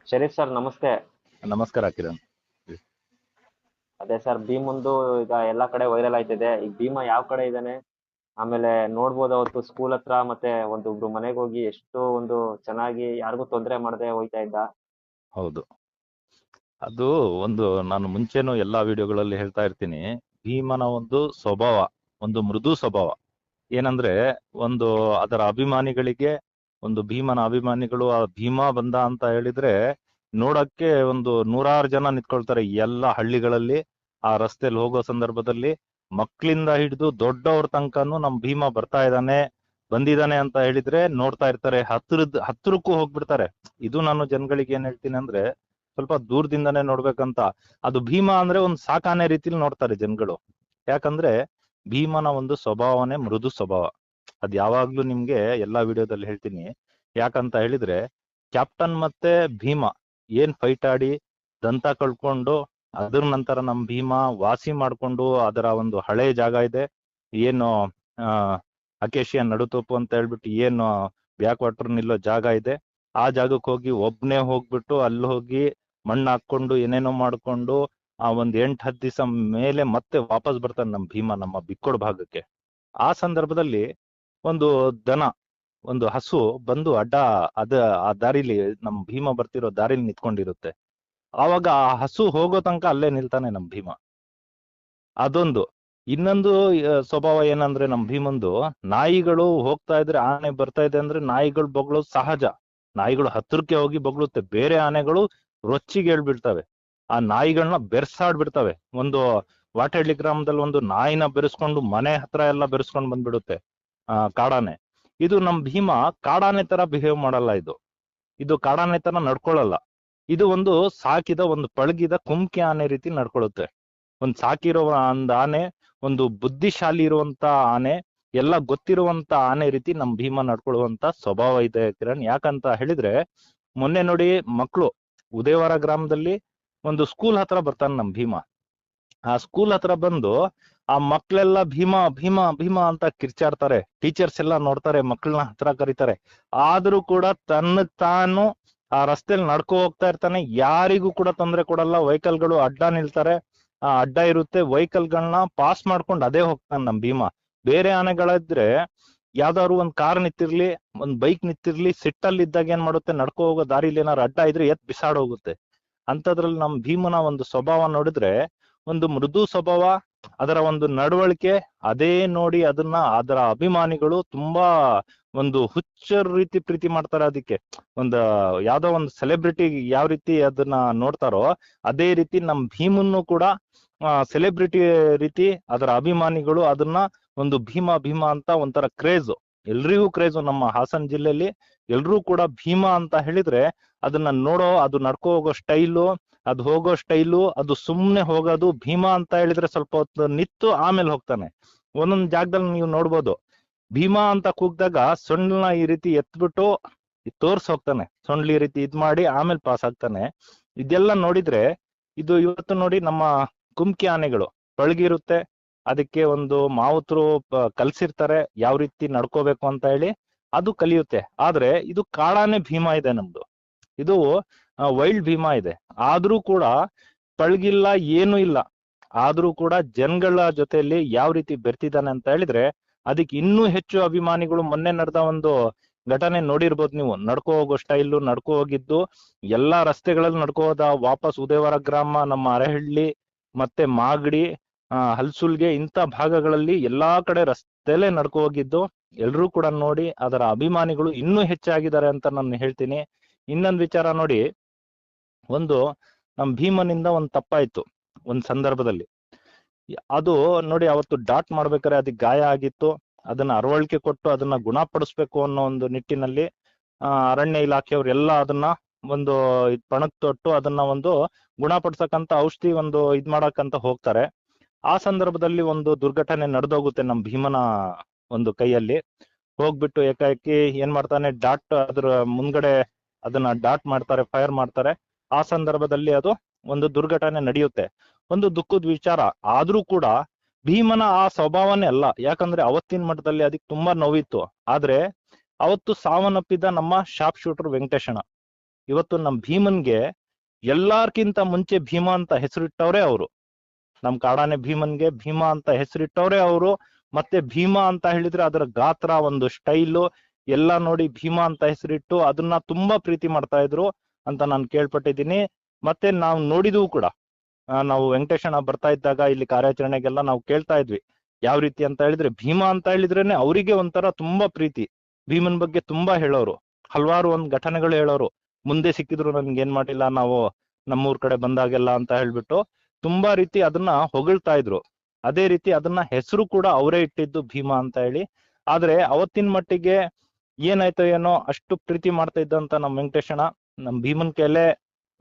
Sharif sir ನಮಸ್ತೆ. ನಮಸ್ಕಾರ ಕಿರಣ್. ಅದೇ ಸರ್ ಭೀಮಂದು ಈಗ ಎಲ್ಲಾ ಕಡೆ ವೈರಲ್ ಆಯ್ತಿದೆ. ಈಗ ಭೀಮ ಯಾವ ಕಡೆ ಇದ್ದಾನೆ? ಆಮೇಲೆ ನೋಡ್ಬೋದು ಅವತ್ತು ಸ್ಕೂಲ್ ಹತ್ರ ಮತ್ತೆ ಒಬ್ರು ಮನೆಗೆ ಹೋಗಿ ಎಷ್ಟು ಒಂದು ಚೆನ್ನಾಗಿ ಯಾರಿಗೂ ತೊಂದರೆ ಮಾಡದೆ ಹೋಯ್ತಾ ಇದ್ದ. ಹೌದು, ಅದು ಒಂದು ನಾನು ಮುಂಚೆನೂ ಎಲ್ಲಾ ವಿಡಿಯೋಗಳಲ್ಲಿ ಹೇಳ್ತಾ ಇರ್ತೀನಿ. ಭೀಮನ ಒಂದು ಸ್ವಭಾವ, ಒಂದು ಮೃದು ಸ್ವಭಾವ. ಏನಂದ್ರೆ, ಒಂದು ಅದರ ಅಭಿಮಾನಿಗಳಿಗೆ, ಒಂದು ಭೀಮನ ಅಭಿಮಾನಿಗಳು ಆ ಭೀಮ ಬಂದ ಅಂತ ಹೇಳಿದ್ರೆ ನೋಡಕ್ಕೆ ಒಂದು 100 ಜನ ನಿಂತ್ಕೊಳ್ತಾರೆ ಎಲ್ಲ ಹಳ್ಳಿಗಳಲ್ಲಿ. ಆ ರಸ್ತೆಯಲ್ಲಿ ಹೋಗೋ ಸಂದರ್ಭದಲ್ಲಿ ಮಕ್ಕಳಿಂದ ಹಿಡಿದು ದೊಡ್ಡವ್ರ ತನಕನು ನಮ್ ಭೀಮ ಬರ್ತಾ ಇದ್ದಾನೆ, ಬಂದಿದ್ದಾನೆ ಅಂತ ಹೇಳಿದ್ರೆ ನೋಡ್ತಾ ಇರ್ತಾರೆ. ಹತ್ರಕ್ಕೂ ಹೋಗ್ಬಿಡ್ತಾರೆ. ಇದು ನಾನು ಜನಗಳಿಗೆ ಏನ್ ಹೇಳ್ತೀನಿ ಅಂದ್ರೆ, ಸ್ವಲ್ಪ ದೂರದಿಂದಾನೇ ನೋಡ್ಬೇಕಂತ. ಅದು ಭೀಮ ಅಂದ್ರೆ ಒಂದು ಸಾಕಾನೆ ರೀತಿಲಿ ನೋಡ್ತಾರೆ ಜನಗಳು. ಯಾಕಂದ್ರೆ ಭೀಮನ ಒಂದು ಸ್ವಭಾವನೆ ಮೃದು ಸ್ವಭಾವ. ಅದ್ ಯಾವಾಗ್ಲೂ ನಿಮ್ಗೆ ಎಲ್ಲಾ ವಿಡಿಯೋದಲ್ಲಿ ಹೇಳ್ತೀನಿ. ಯಾಕಂತ ಹೇಳಿದ್ರೆ, ಕ್ಯಾಪ್ಟನ್ ಮತ್ತೆ ಭೀಮ ಏನ್ ಫೈಟ್ ಆಡಿ ದಂತ ಕಳ್ಕೊಂಡು ಅದ್ರ ನಂತರ ನಮ್ ಭೀಮ ವಾಸಿ ಮಾಡ್ಕೊಂಡು ಅದರ ಒಂದು ಹಳೆ ಜಾಗ ಇದೆ, ಏನು ಆ ಅಕೇಶಿಯ ನಡುತೋಪು ಅಂತ ಹೇಳ್ಬಿಟ್ಟು ಏನು ಬ್ಯಾಕ್ ವಾಟರ್ ನಿಲ್ಲೋ ಜಾಗ ಇದೆ, ಆ ಜಾಗಕ್ಕೆ ಹೋಗಿ ಒಬ್ನೇ ಹೋಗ್ಬಿಟ್ಟು ಅಲ್ಲಿ ಹೋಗಿ ಮಣ್ಣು ಹಾಕೊಂಡು ಏನೇನೋ ಮಾಡ್ಕೊಂಡು ಆ ಒಂದ್ 8-10 ದಿವಸ ಮೇಲೆ ಮತ್ತೆ ವಾಪಸ್ ಬರ್ತಾನೆ ನಮ್ ಭೀಮ ನಮ್ಮ ಬಿಕ್ಕೋಡ್ ಭಾಗಕ್ಕೆ. ಆ ಸಂದರ್ಭದಲ್ಲಿ ಒಂದು ದನ, ಒಂದು ಹಸು ಬಂದು ಅದ ಆ ದಾರಿಲಿ ನಮ್ ಭೀಮ ಬರ್ತಿರೋ ದಾರಿಲಿ ನಿಂತ್ಕೊಂಡಿರುತ್ತೆ. ಆವಾಗ ಆ ಹಸು ಹೋಗೋ ತನಕ ಅಲ್ಲೇ ನಿಲ್ತಾನೆ ನಮ್ ಭೀಮ. ಅದೊಂದು. ಇನ್ನೊಂದು ಸ್ವಭಾವ ಏನಂದ್ರೆ ನಮ್ ಭೀಮಂದು, ನಾಯಿಗಳು ಹೋಗ್ತಾ ಇದ್ರೆ, ಆನೆ ಬರ್ತಾ ಇದೆ ಅಂದ್ರೆ ನಾಯಿಗಳು ಬೊಗಳೋದು ಸಹಜ. ನಾಯಿಗಳು ಹತ್ರಕ್ಕೆ ಹೋಗಿ ಬೊಗಳುತ್ತೆ. ಬೇರೆ ಆನೆಗಳು ರೊಚ್ಚಿಗೆ ಹೇಳ್ಬಿಡ್ತವೆ, ಆ ನಾಯಿಗಳನ್ನ ಬೆರ್ಸಾಡ್ಬಿಡ್ತವೆ. ಒಂದು ವಾಟಹಳ್ಳಿ ಗ್ರಾಮದಲ್ಲಿ ಒಂದು ನಾಯಿನ ಬೆರೆಸ್ಕೊಂಡು ಮನೆ ಹತ್ರ ಎಲ್ಲ ಬೆರೆಸ್ಕೊಂಡು ಬಂದ್ಬಿಡುತ್ತೆ ಕಾಡಾನೆ. ಇದು ನಮ್ ಭೀಮ ಕಾಡಾನೆ ತರ ಬಿಹೇವ್ ಮಾಡಲ್ಲ. ಇದು ಕಾಡಾನೆ ತರ ನಡ್ಕೊಳಲ್ಲ. ಇದು ಒಂದು ಸಾಕಿದ, ಒಂದು ಪಳಗಿದ ಕುಮ್ಕಿ ಆನೆ ರೀತಿ ನಡ್ಕೊಳುತ್ತೆ. ಒಂದ್ ಸಾಕಿರೋ ಒಂದ್ ಆನೆ, ಒಂದು ಬುದ್ಧಿಶಾಲಿ ಇರುವಂತ ಆನೆ, ಎಲ್ಲ ಗೊತ್ತಿರುವಂತ ಆನೆ ರೀತಿ ನಮ್ ಭೀಮ ನಡ್ಕೊಳ್ಳುವಂತ ಸ್ವಭಾವ ಇದೆ ಕಿರಣ್. ಯಾಕಂತ ಹೇಳಿದ್ರೆ, ಮೊನ್ನೆ ನೋಡಿ ಮಕ್ಕಳು ಉದಯವಾರ ಗ್ರಾಮದಲ್ಲಿ ಒಂದು ಸ್ಕೂಲ್ ಹತ್ರ ಬರ್ತಾನೆ ನಮ್ ಭೀಮ. ಆ ಸ್ಕೂಲ್ ಹತ್ರ ಬಂದು ಆ ಮಕ್ಳೆಲ್ಲ ಭೀಮ ಭೀಮ ಭೀಮ ಅಂತ ಕಿರ್ಚಾಡ್ತಾರೆ. ಟೀಚರ್ಸ್ ಎಲ್ಲ ನೋಡ್ತಾರೆ, ಮಕ್ಕಳನ್ನ ಹತ್ರ ಕರೀತಾರೆ. ಆದ್ರೂ ಕೂಡ ತಾನು ಆ ರಸ್ತೆಯಲ್ಲಿ ನಡ್ಕೊ ಹೋಗ್ತಾ ಇರ್ತಾನೆ. ಯಾರಿಗೂ ಕೂಡ ತೊಂದರೆ ಕೊಡಲ್ಲ. ವೆಹಿಕಲ್ಗಳು ಅಡ್ಡ ನಿಲ್ತಾರೆ, ಆ ಅಡ್ಡ ಇರುತ್ತೆ, ವೆಹಿಕಲ್ಗಳನ್ನ ಪಾಸ್ ಮಾಡ್ಕೊಂಡು ಅದೇ ಹೋಗ್ತಾನೆ ನಮ್ ಭೀಮ. ಬೇರೆ ಆನೆಗಳಿದ್ರೆ ಯಾವ್ದಾದ್ರು ಒಂದ್ ಕಾರ್ ನಿಂತಿರ್ಲಿ, ಒಂದ್ ಬೈಕ್ ನಿಂತಿರ್ಲಿ, ಸಿಟ್ಟಲ್ಲಿ ಇದ್ದಾಗ ಏನ್ ಮಾಡುತ್ತೆ, ನಡ್ಕೊ ಹೋಗೋ ದಾರಿಲಿ ಏನಾರು ಅಡ್ಡ ಇದ್ರೆ ಎತ್ ಬಿಸಾಡ್ ಹೋಗುತ್ತೆ. ಅಂತದ್ರಲ್ಲಿ ನಮ್ ಭೀಮನ ಒಂದು ಸ್ವಭಾವ ನೋಡಿದ್ರೆ, ಒಂದು ಮೃದು ಸ್ವಭಾವ, ಅದರ ಒಂದು ನಡವಳಿಕೆ, ಅದೇ ನೋಡಿ ಅದರ ಅಭಿಮಾನಿಗಳು ತುಂಬಾ ಒಂದು ಹುಚ್ಚರ ರೀತಿ ಪ್ರೀತಿ ಮಾಡ್ತಾರೆ. ಅದಕ್ಕೆ ಒಂದು ಯಾವ್ದೋ ಒಂದು ಸೆಲೆಬ್ರಿಟಿ ಯಾವ ರೀತಿ ಅದನ್ನ ನೋಡ್ತಾರೋ, ಅದೇ ರೀತಿ ನಮ್ ಭೀಮನ್ನು ಕೂಡ ಸೆಲೆಬ್ರಿಟಿ ರೀತಿ ಅದರ ಅಭಿಮಾನಿಗಳು ಅದನ್ನ ಒಂದು ಭೀಮ ಭೀಮ ಅಂತ ಒಂಥರ ಕ್ರೇಜು, ಎಲ್ರಿಗೂ ಕ್ರೇಜು. ನಮ್ಮ ಹಾಸನ ಜಿಲ್ಲೆಯಲ್ಲಿ ಎಲ್ರೂ ಕೂಡ ಭೀಮ ಅಂತ ಹೇಳಿದ್ರೆ ಅದನ್ನ ನೋಡೋ, ಅದು ನಡ್ಕೋ ಹೋಗೋ ಸ್ಟೈಲು, ಅದು ಹೋಗೋ ಸ್ಟೈಲು, ಅದು ಸುಮ್ನೆ ಹೋಗೋದು. ಭೀಮ ಅಂತ ಹೇಳಿದ್ರೆ ಸ್ವಲ್ಪ ಹೊತ್ತು ನಿತ್ತು ಆಮೇಲೆ ಹೋಗ್ತಾನೆ. ಒಂದೊಂದ್ ಜಾಗದಲ್ಲಿ ನೀವು ನೋಡ್ಬೋದು, ಭೀಮಾ ಅಂತ ಕೂಗ್ದಾಗ ಸೊಂಡ್ಲನ್ನ ಈ ರೀತಿ ಎತ್ಬಿಟ್ಟು ತೋರ್ಸ್ ಹೋಗ್ತಾನೆ. ಸೊಂಡ್ಲಿ ಈ ರೀತಿ ಇದ್ ಮಾಡಿ ಆಮೇಲೆ ಪಾಸ್ ಆಗ್ತಾನೆ. ಇದೆಲ್ಲ ನೋಡಿದ್ರೆ, ಇದು ಇವತ್ತು ನೋಡಿ ನಮ್ಮ ಕುಮ್ಕಿ ಆನೆಗಳು ಪಳಗಿರುತ್ತೆ, ಅದಕ್ಕೆ ಒಂದು ಮಾವುತರು ಕಲ್ಸಿರ್ತಾರೆ ಯಾವ ರೀತಿ ನಡ್ಕೋಬೇಕು ಅಂತ ಹೇಳಿ, ಅದು ಕಲಿಯುತ್ತೆ. ಆದ್ರೆ ಇದು ಕಾಡಾನೆ ಭೀಮ ಇದೆ ನಮ್ದು, ಇದು ವೈಲ್ಡ್ ಭೀಮ ಇದೆ. ಆದ್ರೂ ಕೂಡ ಪಳಗಿಲ್ಲ, ಏನು ಇಲ್ಲ. ಆದ್ರೂ ಕೂಡ ಜನಗಳ ಜೊತೆಯಲ್ಲಿ ಯಾವ ರೀತಿ ಬೆರ್ತಿದ್ದಾನೆ ಅಂತ ಹೇಳಿದ್ರೆ, ಅದಕ್ಕೆ ಇನ್ನೂ ಹೆಚ್ಚು ಅಭಿಮಾನಿಗಳು. ಮೊನ್ನೆ ನಡೆದ ಒಂದು ಘಟನೆ ನೋಡಿರ್ಬೋದು ನೀವು, ನಡ್ಕೋ ಹೋಗೋ ಸ್ಟೈಲು, ನಡ್ಕೋ ಹೋಗಿದ್ದು ಎಲ್ಲಾ ರಸ್ತೆಗಳಲ್ಲಿ ನಡ್ಕೋ ಹೋದ. ವಾಪಸ್ ಉದಯವಾರ ಗ್ರಾಮ, ನಮ್ಮ ಅರೆಹಳ್ಳಿ ಮತ್ತೆ ಮಾಗಡಿ, ಹಲ್ಸುಲ್ಗೆ, ಇಂಥ ಭಾಗಗಳಲ್ಲಿ ಎಲ್ಲಾ ಕಡೆ ರಸ್ತೆಯಲ್ಲೇ ನಡ್ಕೋ ಹೋಗಿದ್ದು ಎಲ್ರೂ ಕೂಡ ನೋಡಿ ಅದರ ಅಭಿಮಾನಿಗಳು ಇನ್ನೂ ಹೆಚ್ಚಾಗಿದ್ದಾರೆ ಅಂತ ನಾನು ಹೇಳ್ತೀನಿ. ಇನ್ನೊಂದು ವಿಚಾರ ನೋಡಿ, ಒಂದು ನಮ್ ಭೀಮನಿಂದ ಒಂದ್ ತಪ್ಪಾಯ್ತು ಒಂದ್ ಸಂದರ್ಭದಲ್ಲಿ. ಅದು ನೋಡಿ, ಅವತ್ತು ಡಾಟ್ ಮಾಡ್ಬೇಕಾದ್ರೆ ಅದಕ್ಕೆ ಗಾಯ ಆಗಿತ್ತು. ಅದನ್ನ ಅರವಳಿಕೆ ಕೊಟ್ಟು ಅದನ್ನ ಗುಣಪಡಿಸ್ಬೇಕು ಅನ್ನೋ ಒಂದು ನಿಟ್ಟಿನಲ್ಲಿ ಅರಣ್ಯ ಇಲಾಖೆಯವ್ರು ಎಲ್ಲ ಅದನ್ನ ಒಂದು ಪಣಕ್ ತೊಟ್ಟು ಅದನ್ನ ಒಂದು ಗುಣಪಡಿಸಕ್ಕಂತ ಔಷಧಿ ಒಂದು ಇದ್ ಮಾಡಕ್ಕಂತ ಹೋಗ್ತಾರೆ. ಆ ಸಂದರ್ಭದಲ್ಲಿ ಒಂದು ದುರ್ಘಟನೆ ನಡೆದೋಗುತ್ತೆ ನಮ್ ಭೀಮನ ಒಂದು ಕೈಯಲ್ಲಿ. ಹೋಗ್ಬಿಟ್ಟು ಏಕಾಏಕಿ ಏನ್ ಮಾಡ್ತಾನೆ, ಡಾಟ್ ಅದ್ರ ಮುಂದ್ಗಡೆ ಅದನ್ನ ಡಾಟ್ ಮಾಡ್ತಾರೆ, ಫೈರ್ ಮಾಡ್ತಾರೆ. ಆ ಸಂದರ್ಭದಲ್ಲಿ ಅದು ಒಂದು ದುರ್ಘಟನೆ ನಡೆಯುತ್ತೆ. ಒಂದು ದುಃಖದ ವಿಚಾರ. ಆದ್ರೂ ಕೂಡ ಭೀಮನ ಆ ಸ್ವಭಾವನೇ ಅಲ್ಲ. ಯಾಕಂದ್ರೆ ಅವತ್ತಿನ ಮಟ್ಟದಲ್ಲಿ ಅದಕ್ಕೆ ತುಂಬಾ ನೋವಿತ್ತು. ಆದ್ರೆ ಅವತ್ತು ಸಾವನ್ನಪ್ಪಿದ್ದ ನಮ್ಮ ಶಾರ್ಪ್ ಶೂಟರ್ ವೆಂಕಟೇಶಣ್ಣ, ಇವತ್ತು ನಮ್ ಭೀಮನ್ಗೆ ಎಲ್ಲಾರ್ಕಿಂತ ಮುಂಚೆ ಭೀಮಾ ಅಂತ ಹೆಸರಿಟ್ಟವ್ರೆ ಅವರು. ನಮ್ ಕಾಡಾನೆ ಭೀಮನ್ಗೆ ಭೀಮಾ ಅಂತ ಹೆಸರಿಟ್ಟವ್ರೆ ಅವರು. ಮತ್ತೆ ಭೀಮಾ ಅಂತ ಹೇಳಿದ್ರೆ ಅದರ ಗಾತ್ರ, ಒಂದು ಸ್ಟೈಲು ಎಲ್ಲ ನೋಡಿ ಭೀಮಾ ಅಂತ ಹೆಸರಿಟ್ಟು ಅದನ್ನ ತುಂಬಾ ಪ್ರೀತಿ ಮಾಡ್ತಾ ಇದ್ರು ಅಂತ ನಾನು ಕೇಳ್ಪಟ್ಟಿದ್ದೀನಿ. ಮತ್ತೆ ನಾವು ನೋಡಿದ್ವು ಕೂಡ. ನಾವು ವೆಂಕಟೇಶಣ್ಣ ಬರ್ತಾ ಇದ್ದಾಗ ಇಲ್ಲಿ ಕಾರ್ಯಾಚರಣೆಗೆಲ್ಲ ನಾವು ಕೇಳ್ತಾ ಇದ್ವಿ ಯಾವ ರೀತಿ ಅಂತ ಹೇಳಿದ್ರೆ, ಭೀಮಾ ಅಂತ ಹೇಳಿದ್ರೇನೆ ಅವರಿಗೆ ಒಂಥರ ತುಂಬಾ ಪ್ರೀತಿ. ಭೀಮನ್ ಬಗ್ಗೆ ತುಂಬಾ ಹೇಳೋರು, ಹಲವಾರು ಒಂದ್ ಘಟನೆಗಳು ಹೇಳೋರು. ಮುಂದೆ ಸಿಕ್ಕಿದ್ರು ನನ್ಗೆ ಏನ್ ಮಾಡಿಲ್ಲ, ನಾವು ನಮ್ಮೂರ್ ಕಡೆ ಬಂದಾಗೆಲ್ಲ ಅಂತ ಹೇಳ್ಬಿಟ್ಟು ತುಂಬಾ ರೀತಿ ಅದನ್ನ ಹೊಗಳ್ತಾ ಇದ್ರು. ಅದೇ ರೀತಿ ಅದನ್ನ ಹೆಸರು ಕೂಡ ಅವರೇ ಇಟ್ಟಿದ್ದು ಭೀಮಾ ಅಂತ ಹೇಳಿ. ಆದ್ರೆ ಅವತ್ತಿನ ಮಟ್ಟಿಗೆ ಏನಾಯ್ತೋ ಏನೋ ಅಷ್ಟು ಪ್ರೀತಿ ಮಾಡ್ತಾ ಇದ್ದಂತ ನಮ್ ವೆಂಕಟೇಶಣ್ಣ ನಮ್ ಭೀಮನ್ ಕೈಲೇ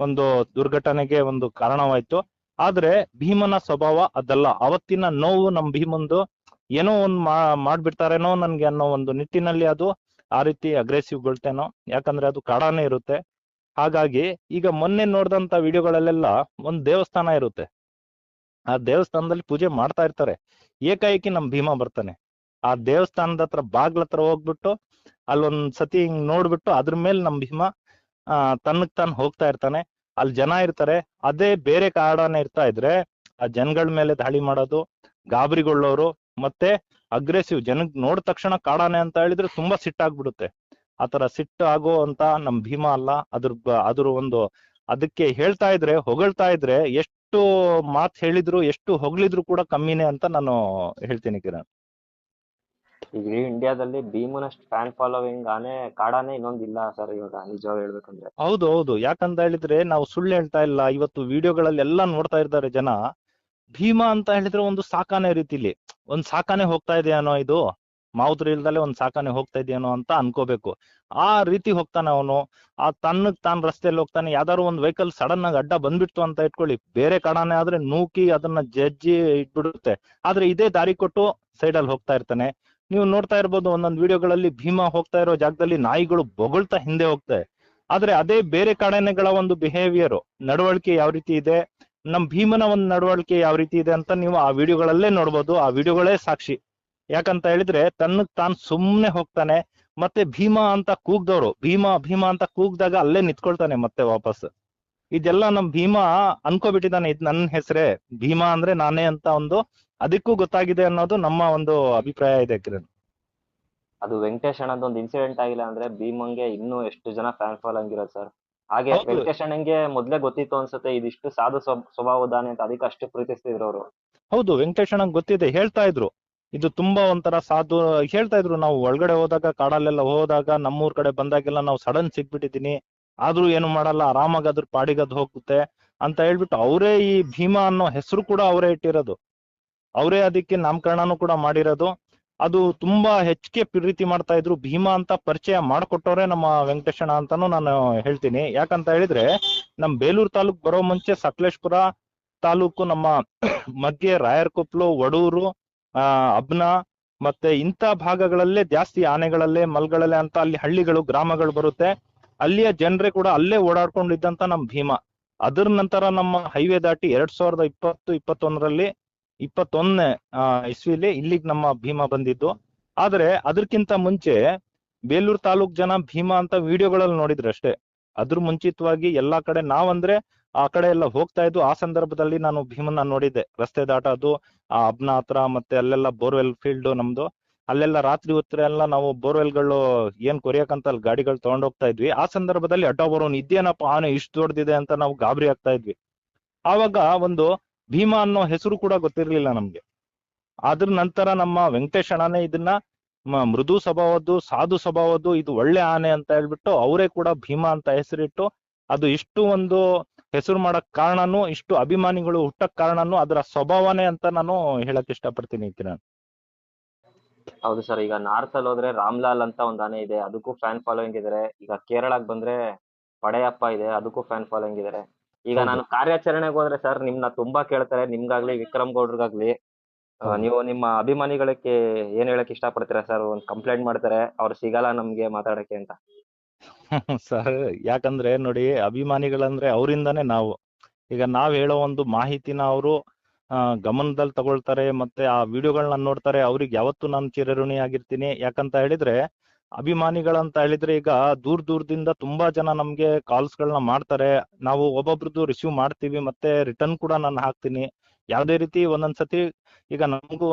ಒಂದು ದುರ್ಘಟನೆಗೆ ಒಂದು ಕಾರಣವಾಯ್ತು. ಆದ್ರೆ ಭೀಮನ ಸ್ವಭಾವ ಅದಲ್ಲ. ಅವತ್ತಿನ ನೋವು ನಮ್ ಭೀಮಂದು ಏನೋ ಒಂದ್ ಮಾಡ್ಬಿಡ್ತಾರೇನೋ ನನ್ಗೆ ಅನ್ನೋ ಒಂದು ನಿಟ್ಟಿನಲ್ಲಿ ಅದು ಆ ರೀತಿ ಅಗ್ರೆಸಿವ್ ಗೊಳ್ತೇನೋ, ಯಾಕಂದ್ರೆ ಅದು ಕಾಡಾನೆ ಇರುತ್ತೆ. ಹಾಗಾಗಿ ಈಗ ಮೊನ್ನೆ ನೋಡ್ದಂತ ವಿಡಿಯೋಗಳಲ್ಲೆಲ್ಲ ಒಂದ್ ದೇವಸ್ಥಾನ ಇರುತ್ತೆ, ಆ ದೇವಸ್ಥಾನದಲ್ಲಿ ಪೂಜೆ ಮಾಡ್ತಾ ಇರ್ತಾರೆ. ಏಕಾಏಕಿ ನಮ್ ಭೀಮಾ ಬರ್ತಾನೆ. ಆ ದೇವಸ್ಥಾನದ ಹತ್ರ ಬಾಗ್ಲ ಹತ್ರ ಹೋಗ್ಬಿಟ್ಟು ಅಲ್ಲೊಂದ್ ಸತಿ ಹಿಂಗ್ ನೋಡ್ಬಿಟ್ಟು ಅದ್ರ ಮೇಲೆ ನಮ್ ಭೀಮಾ ತನ್ನಕ್ ತಾನು ಹೋಗ್ತಾ ಇರ್ತಾನೆ. ಅಲ್ಲಿ ಜನ ಇರ್ತಾರೆ, ಅದೇ ಬೇರೆ ಕಾಡಾನೆ ಇರ್ತಾ ಇದ್ರೆ ಆ ಜನಗಳ ಮೇಲೆ ದಾಳಿ ಮಾಡೋದು, ಗಾಬರಿಗೊಳ್ಳೋರು, ಮತ್ತೆ ಅಗ್ರೆಸಿವ್. ಜನಕ್ ನೋಡಿದ ತಕ್ಷಣ ಕಾಡಾನೆ ಅಂತ ಹೇಳಿದ್ರೆ ತುಂಬಾ ಸಿಟ್ಟಾಗ್ಬಿಡುತ್ತೆ. ಆತರ ಸಿಟ್ಟು ಆಗೋ ಅಂತ ನಮ್ ಭೀಮಾ ಅಲ್ಲ. ಅದ್ರ ಒಂದು ಅದಕ್ಕೆ ಹೇಳ್ತಾ ಇದ್ರೆ, ಹೊಗಳ್ತಾ ಇದ್ರೆ ಎಷ್ಟು ಮಾತ್ ಹೇಳಿದ್ರು ಎಷ್ಟು ಹೊಗಳಿದ್ರು ಕೂಡ ಕಮ್ಮಿನೇ ಅಂತ ನಾನು ಹೇಳ್ತೀನಿ ಕಿರಣ್. ಈಗ ಇಡೀ ಇಂಡಿಯಾದಲ್ಲಿ ಭೀಮನಷ್ಟು ಫ್ಯಾನ್ ಫಾಲೋವಿಂಗ್ ಕಾಡಾನೆ ಇನ್ನೊಂದಿಲ್ಲ ಸರ್ ಇವಾಗ, ನಿಜವಾಗಿ ಹೇಳ್ಬೇಕಂದ್ರೆ. ಹೌದು ಹೌದು, ಯಾಕಂತ ಹೇಳಿದ್ರೆ ನಾವು ಸುಳ್ಳು ಹೇಳ್ತಾ ಇಲ್ಲ. ಇವತ್ತು ವಿಡಿಯೋಗಳಲ್ಲಿ ಎಲ್ಲ ನೋಡ್ತಾ ಇದ್ದಾರೆ ಜನ. ಭೀಮಾ ಅಂತ ಹೇಳಿದ್ರೆ ಒಂದು ಸಾಕಾನೆ ರೀತಿಲಿ, ಒಂದ್ ಸಾಕಾನೆ ಹೋಗ್ತಾ ಇದೆಯಾನೋ, ಇದು ಮಾವುತರು ಇಲ್ದಲೆ ಒಂದ್ ಸಾಕಾನೆ ಹೋಗ್ತಾ ಇದೆಯಾನೋ ಅಂತ ಅನ್ಕೋಬೇಕು. ಆ ರೀತಿ ಹೋಗ್ತಾನೆ ಅವನು. ಆ ತನ್ನಗ್ ತಾನ್ ರಸ್ತೆಯಲ್ಲಿ ಹೋಗ್ತಾನೆ. ಯಾವ್ದಾದ್ರು ಒಂದ್ ವೆಹಿಕಲ್ ಸಡನ್ ಆಗಿ ಅಡ್ಡ ಬಂದ್ಬಿಡ್ತು ಅಂತ ಇಟ್ಕೊಳ್ಳಿ, ಬೇರೆ ಕಾಡಾನೆ ಆದ್ರೆ ನೂಕಿ ಅದನ್ನ ಜಜ್ಜಿ ಇಟ್ಬಿಡುತ್ತೆ. ಆದ್ರೆ ಇದೇ ದಾರಿ ಕೊಟ್ಟು ಸೈಡಲ್ಲಿ ಹೋಗ್ತಾ ಇರ್ತಾನೆ. ನೀವು ನೋಡ್ತಾ ಇರ್ಬೋದು ಒಂದೊಂದ್ ವಿಡಿಯೋಗಳಲ್ಲಿ ಭೀಮಾ ಹೋಗ್ತಾ ಇರೋ ಜಾಗದಲ್ಲಿ ನಾಯಿಗಳು ಬೊಗಳ್ತಾ ಹಿಂದೆ ಹೋಗ್ತವೆ. ಆದ್ರೆ ಅದೇ ಬೇರೆ ಕಾಡಾನೆಗಳ ಒಂದು ಬಿಹೇವಿಯರ್, ನಡವಳಿಕೆ ಯಾವ ರೀತಿ ಇದೆ, ನಮ್ ಭೀಮನ ಒಂದು ನಡವಳಿಕೆ ಯಾವ ರೀತಿ ಇದೆ ಅಂತ ನೀವು ಆ ವಿಡಿಯೋಗಳಲ್ಲೇ ನೋಡ್ಬೋದು. ಆ ವಿಡಿಯೋಗಳೇ ಸಾಕ್ಷಿ. ಯಾಕಂತ ಹೇಳಿದ್ರೆ ತನ್ನಕ್ ತಾನು ಸುಮ್ನೆ ಹೋಗ್ತಾನೆ. ಮತ್ತೆ ಭೀಮಾ ಅಂತ ಕೂಗ್ದವ್ರು ಭೀಮಾ ಭೀಮಾ ಅಂತ ಕೂಗ್ದಾಗ ಅಲ್ಲೇ ನಿಂತ್ಕೊಳ್ತಾನೆ ಮತ್ತೆ ವಾಪಸ್. ಇದೆಲ್ಲ ನಮ್ ಭೀಮಾ ಅನ್ಕೋಬಿಟ್ಟಿದ್ದಾನೆ, ಇದ್ ನನ್ನ ಹೆಸರೇ, ಭೀಮಾ ಅಂದ್ರೆ ನಾನೇ ಅಂತ ಒಂದು ಅದಕ್ಕೂ ಗೊತ್ತಾಗಿದೆ ಅನ್ನೋದು ನಮ್ಮ ಒಂದು ಅಭಿಪ್ರಾಯ ಇದೆ ಕಿರಣ್. ಅದು ವೆಂಕಟೇಶ್ ಅಣ್ಣದ ಒಂದು ಇನ್ಸಿಡೆಂಟ್ ಆಗಿಲ್ಲ ಅಂದ್ರೆ ಭೀಮಂಗೆ ಇನ್ನೂ ಎಷ್ಟು ಜನ ಫ್ಯಾನ್ ಫಾಲೋಯಿಂಗ್ ಇರೋದು ಸರ್. ಹಾಗೆ ಹೌದು ವೆಂಕಟೇಶ್ ಅಣ್ಣಂಗೆ ಮೊದ್ಲೇ ಗೊತ್ತಿತ್ತು ಅನ್ಸುತ್ತೆ ಇದಿಷ್ಟು ಸಾಧು ಸ್ವಭಾವದಾನೆ ಅಂತ, ಅದಕ್ಕೆ ಅಷ್ಟು ಪ್ರೀತಿಸ್ತಿದ್ರು ಅವರು. ಹೌದು, ವೆಂಕಟೇಶಣ್ಣಂಗ್ ಗೊತ್ತಿದೆ. ಹೇಳ್ತಾ ಇದ್ರು ಇದು ತುಂಬಾ ಒಂಥರ ಸಾಧು. ಹೇಳ್ತಾ ಇದ್ರು ನಾವು ಒಳಗಡೆ ಹೋದಾಗ, ಕಾಡಲ್ಲೆಲ್ಲ ಹೋದಾಗ, ನಮ್ಮೂರ್ ಕಡೆ ಬಂದಾಗೆಲ್ಲ ನಾವು ಸಡನ್ ಸಿಕ್ಬಿಟ್ಟಿದೀನಿ, ಆದ್ರೂ ಏನು ಮಾಡಲ್ಲ, ಆರಾಮಾಗಿ ಅದ್ರ ಪಾಡಿಗದ್ ಹೋಗುತ್ತೆ ಅಂತ ಹೇಳ್ಬಿಟ್ಟು ಅವರೇ ಈ ಭೀಮಾ ಅನ್ನೋ ಹೆಸರು ಕೂಡ ಅವರೇ ಇಟ್ಟಿರೋದು. ಅವರೇ ಅದಕ್ಕೆ ನಾಮಕರಣನೂ ಕೂಡ ಮಾಡಿರೋದು. ಅದು ತುಂಬಾ ಹೆಚ್ಚಿಗೆ ಪ್ರೀತಿ ಮಾಡ್ತಾ ಇದ್ರು. ಭೀಮಾ ಅಂತ ಪರಿಚಯ ಮಾಡ್ಕೊಟ್ಟವ್ರೆ ನಮ್ಮ ವೆಂಕಟೇಶಣ್ಣ ಅಂತಾನು ನಾನು ಹೇಳ್ತೀನಿ. ಯಾಕಂತ ಹೇಳಿದ್ರೆ ನಮ್ ಬೇಲೂರು ತಾಲೂಕ್ ಬರೋ ಮುಂಚೆ ಸಕಲೇಶ್ಪುರ ತಾಲೂಕು, ನಮ್ಮ ಮಧ್ಯೆ ರಾಯರ್ಕೊಪ್ಲು, ವಡೂರು, ಅಬ್ನ, ಮತ್ತೆ ಇಂಥ ಭಾಗಗಳಲ್ಲೇ ಜಾಸ್ತಿ ಆನೆಗಳಲ್ಲೇ ಮಲ್ಗಳಲ್ಲೇ ಅಂತ ಅಲ್ಲಿ ಹಳ್ಳಿಗಳು ಗ್ರಾಮಗಳು ಬರುತ್ತೆ. ಅಲ್ಲಿಯ ಜನರೇ ಕೂಡ ಅಲ್ಲೇ ಓಡಾಡ್ಕೊಂಡಿದ್ದಂತ ನಮ್ ಭೀಮಾ. ಅದ್ರ ನಂತರ ನಮ್ಮ ಹೈವೇ ದಾಟಿ 2020-21ರಲ್ಲಿ 21ನೇ ಇಸ್ವಿಲಿ ಇಲ್ಲಿಗೆ ನಮ್ಮ ಭೀಮಾ ಬಂದಿದ್ದು. ಆದ್ರೆ ಅದಕ್ಕಿಂತ ಮುಂಚೆ ಬೇಲೂರು ತಾಲೂಕ್ ಜನ ಭೀಮಾ ಅಂತ ವಿಡಿಯೋಗಳಲ್ಲಿ ನೋಡಿದ್ರು ಅಷ್ಟೇ. ಅದ್ರ ಮುಂಚಿತವಾಗಿ ಎಲ್ಲಾ ಕಡೆ ನಾವಂದ್ರೆ ಆ ಕಡೆ ಎಲ್ಲ ಹೋಗ್ತಾ ಇದ್ದು. ಆ ಸಂದರ್ಭದಲ್ಲಿ ನಾನು ಭೀಮನ್ನ ನೋಡಿದ್ದೆ, ರಸ್ತೆ ದಾಟೋದು ಆ ಅಬ್ನ ಹತ್ರ, ಮತ್ತೆ ಅಲ್ಲೆಲ್ಲ ಬೋರ್ವೆಲ್ ಫೀಲ್ಡ್ ನಮ್ದು. ಅಲ್ಲೆಲ್ಲ ರಾತ್ರಿ ಹೊತ್ತು ಎಲ್ಲ ನಾವು ಬೋರ್ವೆಲ್ಗಳು ಏನ್ ಕೊರಿಯಕಂತ ಅಲ್ಲಿ ಗಾಡಿಗಳು ತಗೊಂಡ್ ಹೋಗ್ತಾ ಇದ್ವಿ. ಆ ಸಂದರ್ಭದಲ್ಲಿ ಅಡ್ಡ ಬರೋನು ಇದೇನಪ್ಪ ಆನೆ ಇಷ್ಟು ದೊಡ್ಡದಿದೆ ಅಂತ ನಾವು ಗಾಬರಿ ಆಗ್ತಾ ಇದ್ವಿ. ಆವಾಗ ಒಂದು ಭೀಮಾ ಅನ್ನೋ ಹೆಸರು ಕೂಡ ಗೊತ್ತಿರ್ಲಿಲ್ಲ ನಮ್ಗೆ. ಅದ್ರ ನಂತರ ನಮ್ಮ ವೆಂಕಟೇಶ್ ಅಣ್ಣನೇ ಇದನ್ನ ಮೃದು ಸ್ವಭಾವದ್ದು, ಸಾಧು ಸ್ವಭಾವದ್ದು, ಇದು ಒಳ್ಳೆ ಆನೆ ಅಂತ ಹೇಳ್ಬಿಟ್ಟು ಅವರೇ ಕೂಡ ಭೀಮಾ ಅಂತ ಹೆಸರಿಟ್ಟು ಅದು ಇಷ್ಟು ಒಂದು ಹೆಸರು ಮಾಡಕ್ ಕಾರಣನು, ಇಷ್ಟು ಅಭಿಮಾನಿಗಳು ಹುಟ್ಟಕ್ ಕಾರಣನು ಅದರ ಸ್ವಭಾವನೆ ಅಂತ ನಾನು ಹೇಳಕ್ ಇಷ್ಟಪಡ್ತೀನಿ ಕಿರಣ್. ಹೌದು ಸರ್, ಈಗ ನಾರ್ತ್ ಅಲ್ಲಿ ಹೋದ್ರೆ ರಾಮ್ಲಾಲ್ ಅಂತ ಒಂದ್ ಆನೆ ಇದೆ, ಅದಕ್ಕೂ ಫ್ಯಾನ್ ಫಾಲೋಯಿಂಗ್ ಇದಾರೆ. ಈಗ ಕೇರಳಕ್ಕೆ ಬಂದ್ರೆ ಪಡೆಯಪ್ಪ ಇದೆ, ಅದಕ್ಕೂ ಫ್ಯಾನ್ ಫಾಲೋಯಿಂಗ್ ಇದಾರೆ. ಈಗ ಹೌದು ನಾನು ಕಾರ್ಯಾಚರಣೆಗೆ ಹೋದ್ರೆ ಸರ್ ನಿಮ್ನ ತುಂಬಾ ಕೇಳ್ತಾರೆ, ನಿಮ್ಗಾಗ್ಲಿ ವಿಕ್ರಮ್ ಗೌಡ್ರಿಗಾಗ್ಲಿ. ನೀವು ನಿಮ್ಮ ಅಭಿಮಾನಿಗಳಿಗೆ ಏನ್ ಹೇಳಕ್ ಇಷ್ಟಪಡ್ತೀರಾ ಸರ್? ಒಂದ್ ಕಂಪ್ಲೇಂಟ್ ಮಾಡ್ತಾರೆ, ಅವ್ರು ಸಿಗಲ್ಲ ನಮ್ಗೆ ಮಾತಾಡಕ್ಕೆ ಅಂತ. ಸರ್, ಯಾಕಂದ್ರೆ ನೋಡಿ, ಅಭಿಮಾನಿಗಳಂದ್ರೆ ಅವರಿಂದಾನೇ ನಾವು. ಈಗ ನಾವ್ ಹೇಳೋ ಒಂದು ಮಾಹಿತಿನ ಅವರು ಗಮನದಲ್ಲಿ ತಗೊಳ್ತಾರೆ, ಮತ್ತೆ ಆ ವಿಡಿಯೋಗಳನ್ನ ನೋಡ್ತಾರೆ. ಅವ್ರಿಗೆ ಯಾವತ್ತೂ ನಾನು ಚಿರಋಣಿ ಆಗಿರ್ತೀನಿ. ಯಾಕಂತ ಹೇಳಿದ್ರೆ ಅಭಿಮಾನಿಗಳಂತ ಹೇಳಿದ್ರೆ ಈಗ ದೂರದಿಂದ ತುಂಬಾ ಜನ ನಮ್ಗೆ ಕಾಲ್ಸ್ ಗಳನ್ನ ಮಾಡ್ತಾರೆ. ನಾವು ಒಬ್ಬೊಬ್ರದ್ದು ರಿಸೀವ್ ಮಾಡ್ತೀವಿ, ಮತ್ತೆ ರಿಟರ್ನ್ ಕೂಡ ನಾನು ಹಾಕ್ತೀನಿ. ಯಾವ್ದೇ ರೀತಿ ಒಂದೊಂದ್ಸತಿ ಈಗ ನಮಗೂ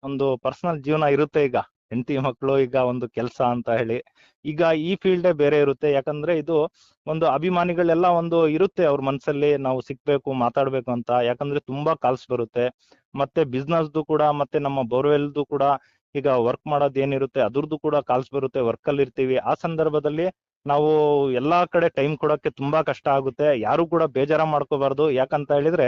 ಒಂದು ಪರ್ಸನಲ್ ಜೀವನ ಇರುತ್ತೆ. ಈಗ ಹೆಂಡತಿ ಮಕ್ಕಳು, ಈಗ ಒಂದು ಕೆಲಸ ಅಂತ ಹೇಳಿ, ಈಗ ಈ ಫೀಲ್ಡೇ ಬೇರೆ ಇರುತ್ತೆ. ಯಾಕಂದ್ರೆ ಇದು ಒಂದು ಅಭಿಮಾನಿಗಳೆಲ್ಲ ಒಂದು ಇರುತ್ತೆ ಅವ್ರ ಮನ್ಸಲ್ಲಿ, ನಾವು ಸಿಕ್ಬೇಕು ಮಾತಾಡ್ಬೇಕು ಅಂತ. ಯಾಕಂದ್ರೆ ತುಂಬಾ ಕಾಲ್ಸ್ ಬರುತ್ತೆ. ಮತ್ತೆ ಬಿಸ್ನೆಸ್ದು ಕೂಡ, ಮತ್ತೆ ನಮ್ಮ ಬೋರ್ವೆಲ್ದು ಕೂಡ, ಈಗ ವರ್ಕ್ ಮಾಡೋದ್ ಏನಿರುತ್ತೆ ಅದ್ರದ್ದು ಕೂಡ ಕಾಲ್ಸ್ ಬರುತ್ತೆ. ವರ್ಕ್ ಅಲ್ಲಿ ಇರ್ತೀವಿ, ಆ ಸಂದರ್ಭದಲ್ಲಿ ನಾವು ಎಲ್ಲಾ ಕಡೆ ಟೈಮ್ ಕೊಡಕ್ಕೆ ತುಂಬಾ ಕಷ್ಟ ಆಗುತ್ತೆ. ಯಾರು ಕೂಡ ಬೇಜಾರ ಮಾಡ್ಕೋಬಾರ್ದು. ಯಾಕಂತ ಹೇಳಿದ್ರೆ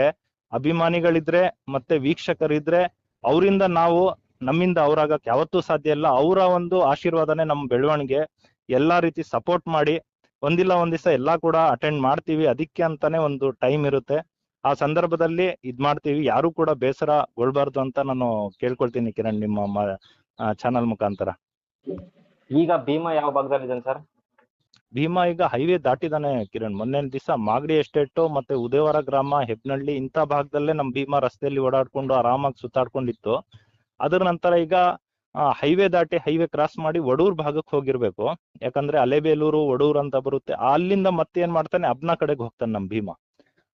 ಅಭಿಮಾನಿಗಳಿದ್ರೆ ಮತ್ತೆ ವೀಕ್ಷಕರಿದ್ರೆ ಅವರಿಂದ ನಾವು, ನಮ್ಮಿಂದ ಅವ್ರಾಗಕ್ ಯಾವತ್ತೂ ಸಾಧ್ಯ ಇಲ್ಲ. ಅವರ ಒಂದು ಆಶೀರ್ವಾದನೇ ನಮ್ಮ ಬೆಳವಣಿಗೆ. ಎಲ್ಲಾ ರೀತಿ ಸಪೋರ್ಟ್ ಮಾಡಿ, ಒಂದಿಲ್ಲ ಒಂದ್ ದಿವಸ ಎಲ್ಲಾ ಕೂಡ ಅಟೆಂಡ್ ಮಾಡ್ತೀವಿ. ಅದಕ್ಕೆ ಅಂತಾನೆ ಒಂದು ಟೈಮ್ ಇರುತ್ತೆ. ಆ ಸಂದರ್ಭದಲ್ಲಿ ಇದ್ ಮಾಡ್ತೀವಿ. ಯಾರು ಕೂಡ ಬೇಸರಗೊಳ್ಬಾರ್ದು ಅಂತ ನಾನು ಕೇಳ್ಕೊಳ್ತೀನಿ ಕಿರಣ್, ನಿಮ್ಮ ಚಾನಲ್ ಮುಖಾಂತರ. ಈಗ ಭೀಮಾ ಯಾವ ಭಾಗದಲ್ಲಿದ್ದಾನೆ ಸರ್? ಭೀಮಾ ಈಗ ಹೈವೇ ದಾಟಿದಾನೆ ಕಿರಣ್. ಮೊನ್ನೆ ದಿವಸ ಮಾಗಡಿ ಎಸ್ಟೇಟ್ ಮತ್ತೆ ಉದಯವಾರ ಗ್ರಾಮ, ಹೆಬ್ನಳ್ಳಿ ಇಂಥ ಭಾಗದಲ್ಲೇ ನಮ್ ಭೀಮಾ ರಸ್ತೆಯಲ್ಲಿ ಓಡಾಡ್ಕೊಂಡು ಆರಾಮಾಗಿ ಸುತ್ತಾಡ್ಕೊಂಡಿತ್ತು. ಅದರ ನಂತರ ಈಗ ಹೈವೇ ದಾಟಿ, ಹೈವೇ ಕ್ರಾಸ್ ಮಾಡಿ ವಡೂರ್ ಭಾಗಕ್ಕೆ ಹೋಗಿರ್ಬೇಕು. ಯಾಕಂದ್ರೆ ಅಲೆಬೇಲೂರು, ವಡೂರ್ ಅಂತ ಬರುತ್ತೆ. ಅಲ್ಲಿಂದ ಮತ್ತೆ ಏನ್ ಮಾಡ್ತಾನೆ, ಅಬ್ನಾ ಕಡೆಗೆ ಹೋಗ್ತಾನೆ ನಮ್ ಭೀಮಾ.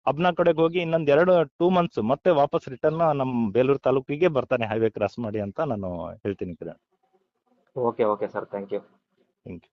ಅಬ್ನಾ ಕಡೆಗೆ ಹೋಗಿ ಇನ್ನೊಂದ್ 2 ಮಂತ್ಸ್ ಮತ್ತೆ ವಾಪಸ್ ರಿಟರ್ನ್ ನಮ್ ಬೇಲೂರು ತಾಲೂಕಿಗೆ ಬರ್ತಾನೆ, ಹೈವೇ ಕ್ರಾಸ್ ಮಾಡಿ ಅಂತ ನಾನು ಹೇಳ್ತೀನಿ Kiran. Okay okay sir, thank you. Thank you.